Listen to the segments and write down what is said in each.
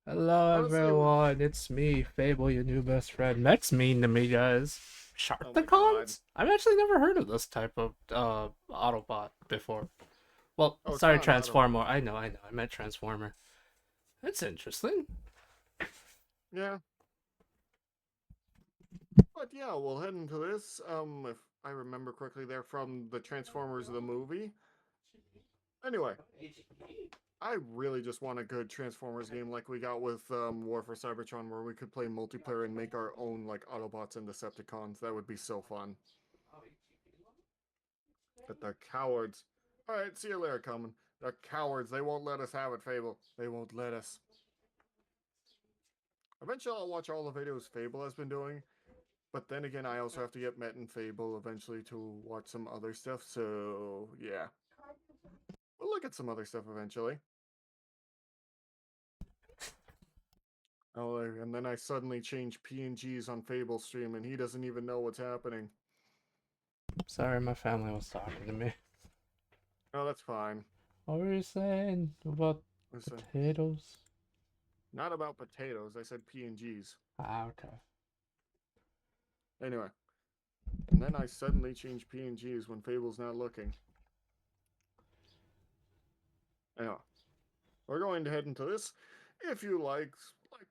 Hello Honestly, everyone, it's me, Fable, your new best friend. That's mean to me, guys. oh my god. Sharkticons? I've actually never heard of this type of Autobot before. Well, Oh, it's sorry, not an Autobot. Transformer. I know, I meant Transformer. That's interesting. Yeah, but yeah, we'll head into this. If I remember correctly, they're from the Transformers the movie. Anyway, I really just want a good Transformers game like we got with War for Cybertron, where we could play multiplayer and make our own like Autobots and Decepticons. That would be so fun. But the cowards. All right, see you later, coming. The cowards. They won't let us have it, Fable. They won't let us. Eventually, I'll watch all the videos Fable has been doing. But then again, I also have to get Met and Fable eventually to watch some other stuff. So yeah, we'll look at some other stuff eventually. Oh, and then I suddenly change PNGs on Fable stream, and he doesn't even know what's happening. Sorry, my family was talking to me. Oh, that's fine. What were you saying about Listen, potatoes? not about potatoes. I said PNGs. Ah, okay. Anyway, and then I suddenly change PNGs when Fable's not looking. Anyway, we're going to head into this. If you like,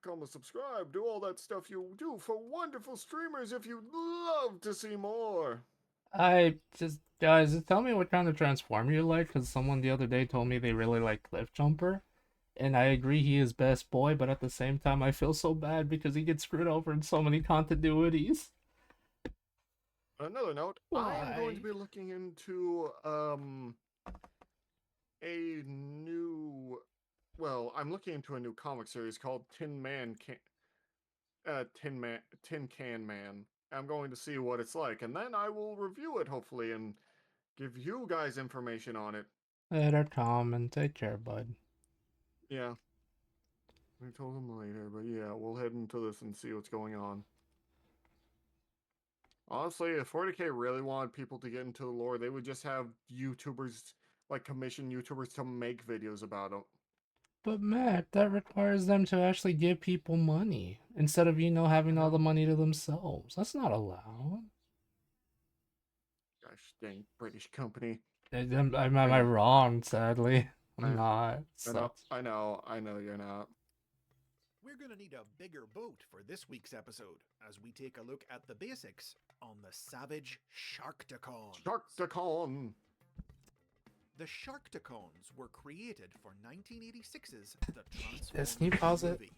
comment, subscribe, do all that stuff you do for wonderful streamers if you'd love to see more. Guys, just tell me what kind of Transformer you like, because someone the other day told me they really like Cliffjumper. And I agree he is best boy, but at the same time I feel so bad because he gets screwed over in so many continuities. Another note, I am going to Why? be looking into a new I'm looking into a new comic series called Tin Can Man. I'm going to see what it's like, and then I will review it hopefully and give you guys information on it. Later, Tom, and take care, bud. Yeah, I told him later, but yeah, we'll head into this and see what's going on. Honestly, if 40K really wanted people to get into the lore, they would just have YouTubers, like commission YouTubers to make videos about them. But Matt, that requires them to actually give people money instead of, I having all the know. money to themselves. That's not allowed. Gosh dang, British company. Am I Anyway, wrong, sadly? I'm I, not. It I know, sucks. I know you're not. We're going to need a bigger boat for this week's episode as we take a look at the basics on the savage Sharkticons. Sharktacon! The Sharkticons were created for 1986's The Yes, can you Transformers pause it? movie.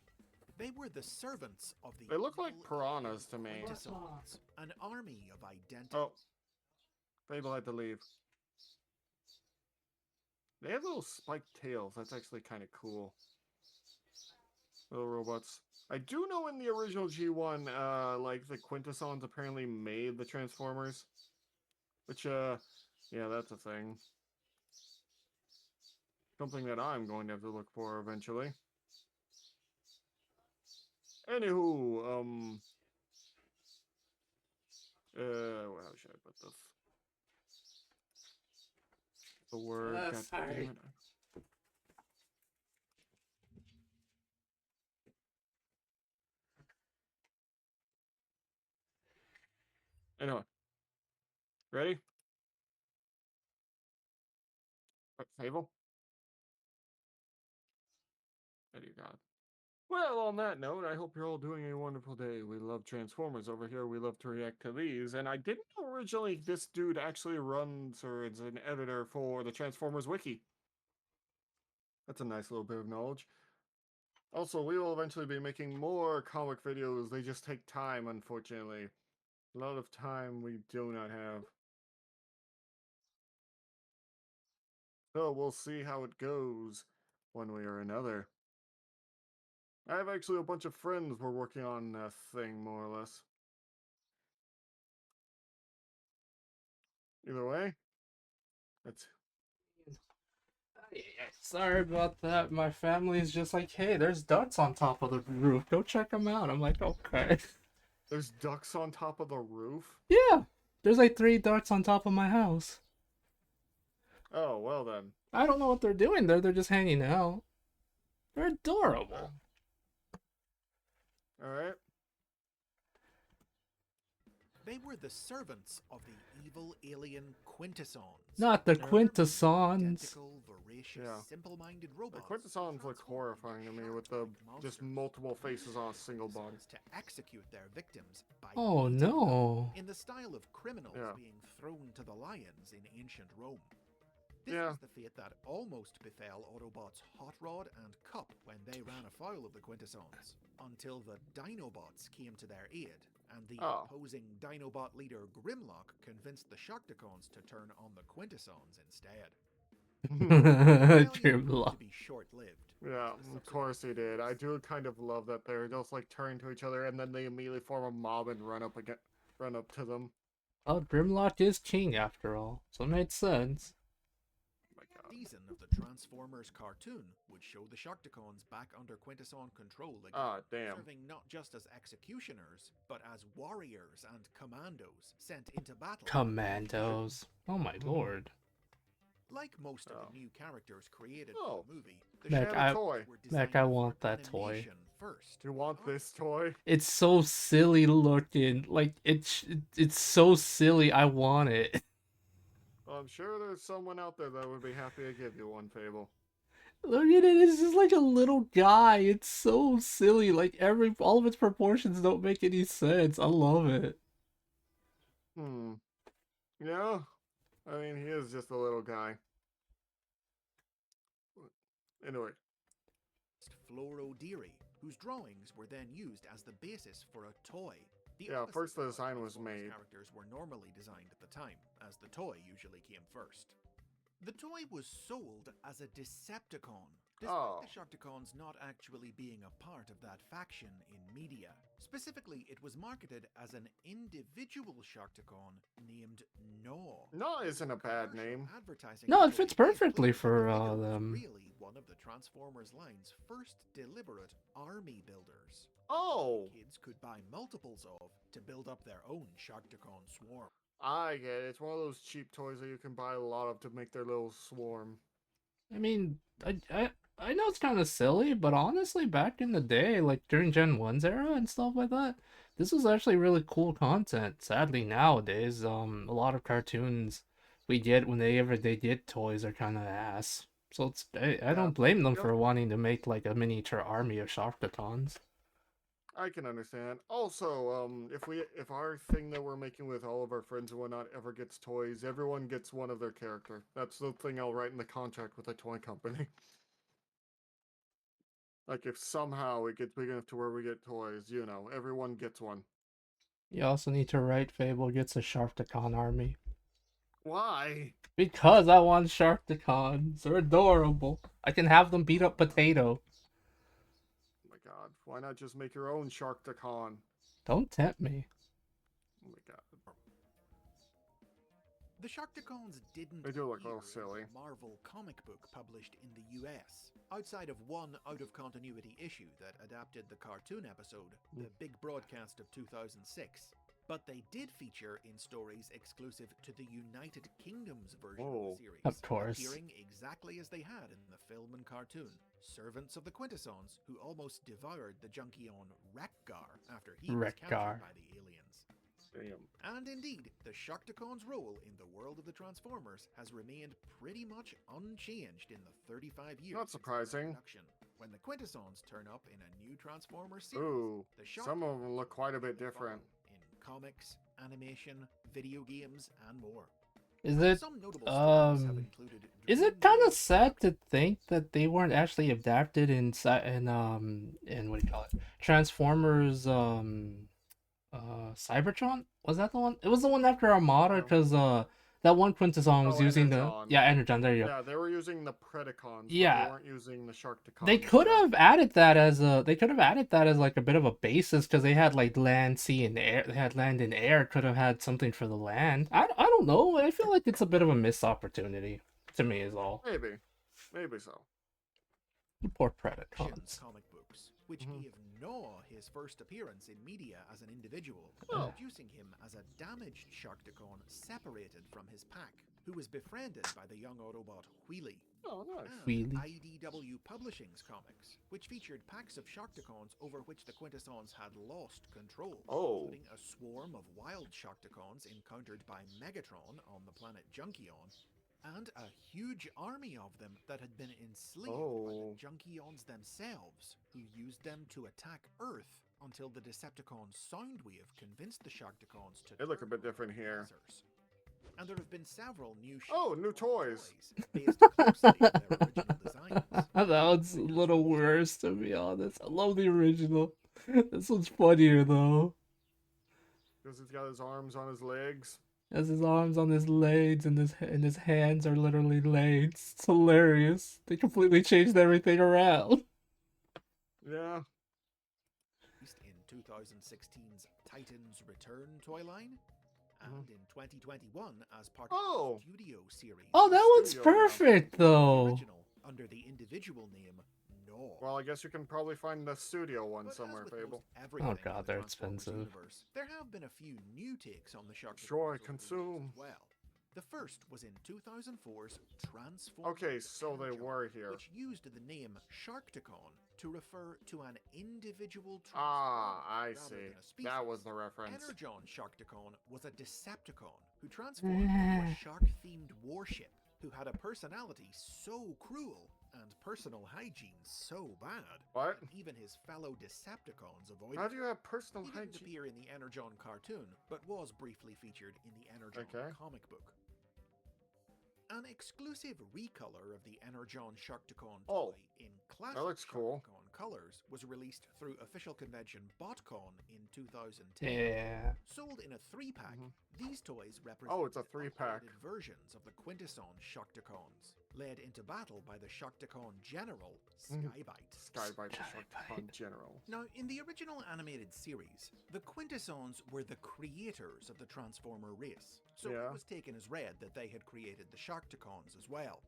They were the servants of the They look like evil piranhas to me. Quintessons, an army of identity. Oh, Fable had to leave. They have little spiked tails. That's actually kind of cool. Little robots. I do know in the original G1, like the Quintessons apparently made the Transformers. Which, yeah, that's a thing. Something that I'm going to have to look for eventually. Anywho, how should I put this? The word, god damn Sorry. it. Anyway, ready? Fable? There you go. Well, on that note, I hope you're all doing a wonderful day. We love Transformers over here. We love to react to these. And I didn't know originally this dude actually runs or is an editor for the Transformers Wiki. That's a nice little bit of knowledge. Also, we will eventually be making more comic videos. They just take time, unfortunately. A lot of time we do not have. So we'll see how it goes one way or another. I have actually a bunch of friends we're working on a thing, more or less. Either way, that's Sorry about that. My family's just like, hey, there's ducks on top of the roof. Go check them out. I'm like, okay. there's ducks on top of the roof. Yeah, there's like three ducks on top of my house. Oh, well then. I don't know what they're doing there. They're just hanging out. They're Uh, adorable. All right. They were the servants of the evil alien Quintessons. Not the nerve, Quintessons. identical, voracious, Yeah. simple-minded The robots. Quintessons look transformed horrifying to into me with the shark-like just monsters. multiple faces on a single body. Quintessons to execute their victims by Oh beating them no. in the style of criminals Yeah. being thrown to the lions in ancient Rome. This Yeah. was the fate that almost befell Autobots Hot Rod and Cup when they ran afoul of the Quintessons, until the Dinobots came to their aid, and the Oh. opposing Dinobot leader Grimlock convinced the Sharkticons to turn on the Quintessons instead. Rebellion proved to Grimlock. be short-lived. Yeah, of course he did. I do kind of love that they're just like turning to each other and then they immediately form a mob and run up to them. Well, Grimlock is king after all, so it made sense. Oh my god. Season of the Transformers cartoon would show the Sharkticons back under Quintesson control again, Ah, damn. serving not just as executioners, but as warriors and commandos sent into battle. Commandos. Oh my lord. Like most of Oh. the new characters created Oh. for the movie, the Mac, Share a I- toy. were Mac, designed I for want that toy. animation first. You want this toy? It's so silly looking. Like it's so silly. I want it. I'm sure there's someone out there that would be happy to give you one, Fable. Look at it. It's just like a little guy. It's so silly. Like all of its proportions don't make any sense. I love it. Yeah? I mean, he is just a little guy. Anyway. Floro Deary, whose drawings were then used as the basis for a toy. The Yeah, opposite first the of how design was Transformers made. Characters were normally designed at the time, as the toy usually came first. The toy was sold as a Decepticon, despite Oh. the Sharkticons not actually being a part of that faction in media. Specifically, it was marketed as an individual Sharkticon named GNAW. No, isn't a bad Commercial name. advertising No, it actually fits did perfectly claim for, that the figure was them. Really, one of the Transformers line's first deliberate army builders. Oh! Kids could buy multiples of to build up their own Sharkticon swarm. I get it. It's one of those cheap toys that you can buy a lot of to make their little swarm. I mean, I know it's kind of silly, but honestly, back in the day, like during Gen 1's era and stuff like that, this was actually really cool content. Sadly, nowadays, a lot of cartoons we get whenever they get toys are kind of ass. So I Yeah, don't blame them yep. for wanting to make like a miniature army of Sharkticons. I can understand. Also, if our thing that we're making with all of our friends and whatnot ever gets toys, everyone gets one of their character. That's the thing I'll write in the contract with the toy company. Like if somehow it gets big enough to where we get toys, you know, everyone gets one. You also need to write Fable gets a Sharkticon army. Why? Because I want Sharkticons. They're adorable. I can have them beat up Potato. Oh my god. Why not just make your own Sharkticon? Don't tempt me. Oh my god. The Sharkticons didn't They do look a appear little in silly. the Marvel comic book published in the US, outside of one out-of-continuity issue that adapted the cartoon episode, The Big Broadcast of 2006. But they did feature in stories exclusive to the United Kingdom's version of Oh. the series, Of course. appearing exactly as they had in the film and cartoon. Servants of the Quintessons, who almost devoured the Junkion Wreck-Gar after he was Wreck-Gar. captured by the aliens. Damn. And indeed, the Sharkticon's role in the world of the Transformers has remained pretty much unchanged in the 35 years Not since their surprising. introduction. When the Quintessons turn up in a new Transformers series, Ooh. the Some of them look quite a bit will different. follow in comics, animation, video games, and more. Is it Some notable stories have included is it kind of sad to think that they weren't actually adapted in what do you call it? Transformers Cybertron? Was that the one? It was the one after Armada No. because that one Quintesson was Oh, using Energon. the Energon, there you go. Yeah, they were using the Predacons, but Yeah. they weren't using the Sharkticons. They could yet. have added that as like a bit of a basis because they had like land, sea, and air. They had land and air. Could have had something for the land. I don't know. I feel like it's a bit of a missed opportunity to me is all. Maybe so. Poor Predacons. comic books. which Mhm. gave GNAW his first appearance in media as an individual, Oh. introducing him as a damaged Sharkticon separated from his pack, who was befriended by the young Autobot Wheelie. Oh, nice. And Wheelie. IDW Publishing's comics, which featured packs of Sharkticons over which the Quintessons had lost control, Oh. including a swarm of wild Sharkticons encountered by Megatron on the planet Junkion, and a huge army of them that had been enslaved by the Oh. Junkions themselves, who used them to attack Earth until the Decepticon Soundwave convinced the Sharkticons to They look a turn bit on different the here. aggressors. And there have been several new New toys. based closely on their original designs. That one's a little worse, to be honest. I love the original. This one's funnier though. Because he's got his arms on his legs. Has his arms on his legs and his hands are literally legs. It's hilarious. They completely changed everything around. Yeah. Released in 2016's Titans Return toy line, and in 2021 as part of Oh. the Studio series. Oh, that one's Studio, yeah. perfect The though. original under the individual name GNAW. Well, I guess you can probably find the studio one But as somewhere, with Fable. most everything in God, the they're Transformers expensive. universe, there have been a few new takes on the Sharkticons Destroy, over the years consume. as well. The first was in 2004's Transformers Okay, so they Sharkticons, were here. which used the name Sharkticon to refer to an individual Ah, I rather see. than a species. That was the reference. Energon Sharkticon was a Decepticon who transformed into a shark-themed warship who had a personality so cruel and personal hygiene so bad What? that even his fellow Decepticons avoided How do you have personal He didn't hygiene? appear in the Energon cartoon, but was briefly featured in the Energon Okay. comic book. An exclusive recolor of the Energon Sharkticon Oh, toy in classic looks cool. Sharkticon colors was released through official convention BotCon in 2010. Yeah. Sold in a 3-pack, Mhm. these toys represent Oh, it's a 3-pack. upgraded versions of the Quintesson Sharkticons, led into battle by the Sharkticon General, Mhm. Skybite. Skybite the Sharkticon General. Now, in the original animated series, the Quintessons were the creators of the Transformer race, so Yeah. it was taken as read that they had created the Sharkticons as well.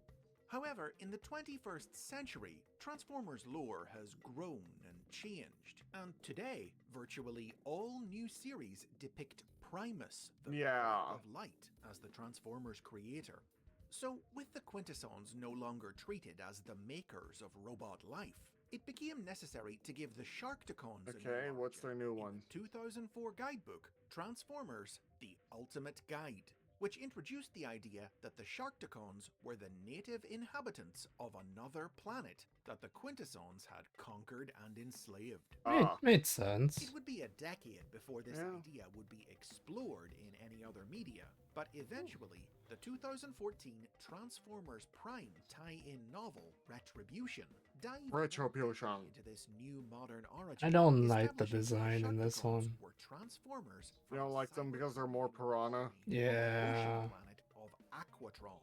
However, in the 21st century, Transformers lore has grown and changed, and today, virtually all new series depict Primus, the Yeah. Lord of Light, as the Transformers creator. So, with the Quintessons no longer treated as the makers of robot life, it became necessary to give the Sharkticons a new Okay, what's their new origin in one? the 2004 guidebook, Transformers: The Ultimate Guide, which introduced the idea that the Sharkticons were the native inhabitants of another planet that the Quintessons had conquered and enslaved. Made sense. It would be a decade before this Yeah. idea would be explored in any other media, but eventually, the 2014 Transformers Prime tie-in novel, Retribution, dived more Retribution. deeply into this new modern origin. I don't like the establishing design in this Sharkticons one. were Transformers You from don't like them because they're more Cybertron piranha? on the Yeah. ocean planet of Aquatron.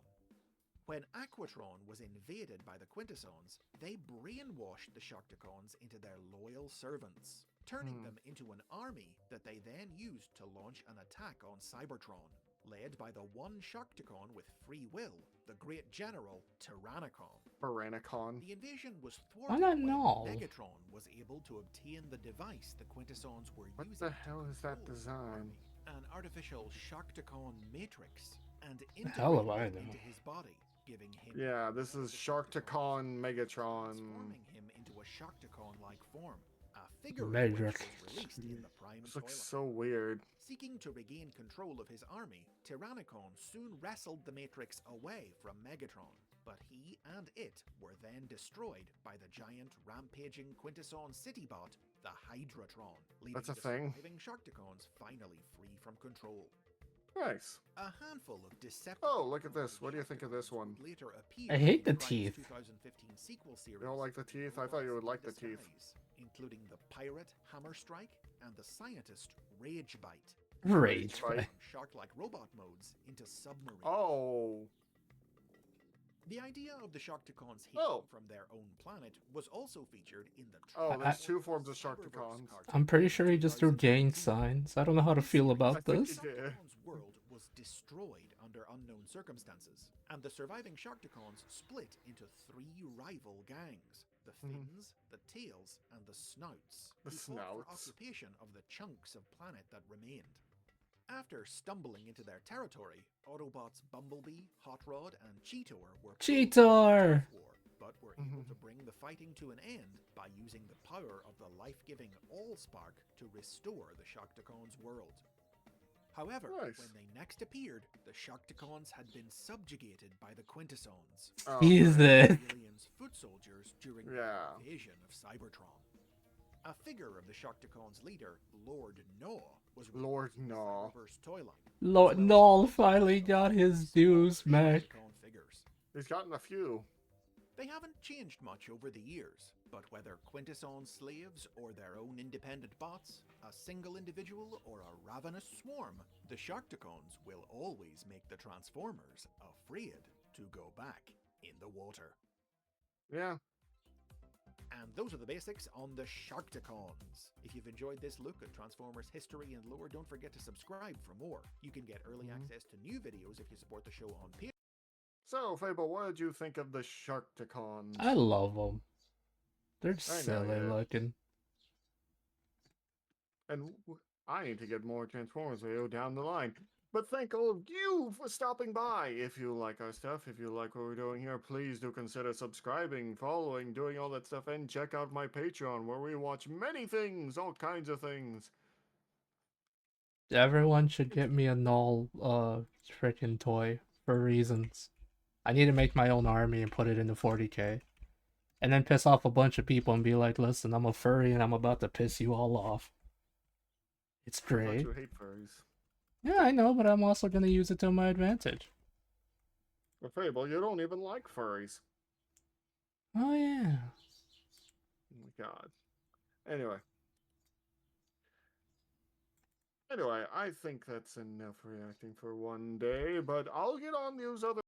When Aquatron was invaded by the Quintessons, they brainwashed the Sharkticons into their loyal servants, turning them into an army that they then used to launch an attack on Cybertron, led by the one Sharkticon with free will, the great general Tyrannicon. Baranicon. The invasion was Why thwarted not when GNAW? Megatron was able to obtain the device the Quintessons were What using the to hell is that control the design? army, an artificial Sharkticon matrix, and hell if integrated I it know. into his body, giving him Yeah, this is Sharkticon Megatron. transforming him into a Sharkticon-like form. A figure of which Matrix. was released in the Prime This toy looks line. so weird. Seeking to regain control of his army, Tyrannicon soon wrestled the Matrix away from Megatron, but he and it were then destroyed by the giant rampaging Quintesson Citybot, the Hydratron, leaving That's a the thing. surviving Sharkticons finally free from control. Nice. A handful of Decepticons. Oh, look at this. What do you think of this one? would later appear I hate in the Prime's teeth. 2015 sequel series. You don't like the teeth? I thought you would like the teeth. Disguise, including the pirate Hammerstrike and the scientist Ragebite. Rage. Right. Right. Shark-like robot modes into submarines. Oh. The idea of the Sharkticons hailing Oh. from their own planet was also featured in the Oh, there's two forms of Cyberverse Sharkticons. cartoon I'm pretty sure he in just drew gang 2015. signs. I don't know how to feel about I think this. he did. Sharkticon's world was destroyed under unknown circumstances, and the surviving Sharkticons split into 3 rival gangs. the Mhm. fins, the tails, and the snouts, The who fought for snouts. occupation of the chunks of planet that remained. After stumbling into their territory, Autobots Bumblebee, Hot Rod, and Cheetor were pulled into a Cheetor! turf war, but were able to bring the fighting to an end by using the power of the life-giving Allspark to restore the Sharkticons' world. However, Nice. when they next appeared, the Sharkticons had been subjugated by the Quintessons, Oh, Jesus. the aliens' foot soldiers during the Yeah. invasion of Cybertron. A figure of the Sharkticons' leader, Lord GNAW, was Lord released in the GNAW. Cyberverse toy line. Lord as well as Null other finally of got his many dues, smaller Mac. Sharkticon figures. He's gotten a few. They haven't changed much over the years, but whether Quintesson slaves or their own independent bots, a single individual or a ravenous swarm, the Sharkticons will always make the Transformers afraid to go back in the water. Yeah. And those are the basics on the Sharkticons. If you've enjoyed this look at Transformers history and lore, don't forget to subscribe for more. You can get early access to new videos if you support the show on Patreon. So, Fable, what did you think of the Sharkticons? I love them. They're I know silly you did. looking. And I need to get more Transformers video down the line. But thank all of you for stopping by. If you like our stuff, if you like what we're doing here, please do consider subscribing, following, doing all that stuff, and check out my Patreon where we watch many things, all kinds of things. Everyone should get me a Null freaking toy for reasons. I need to make my own army and put it into 40k. And then piss off a bunch of people and be like, listen, I'm a furry and I'm about to piss you all off. It's I thought great. you hate furries. Yeah, I know, but I'm also gonna use it to my advantage. But Fable, you don't even like furries. Oh yeah. Oh my god. Anyway. Anyway, I think that's enough reacting for one day, but I'll get on those other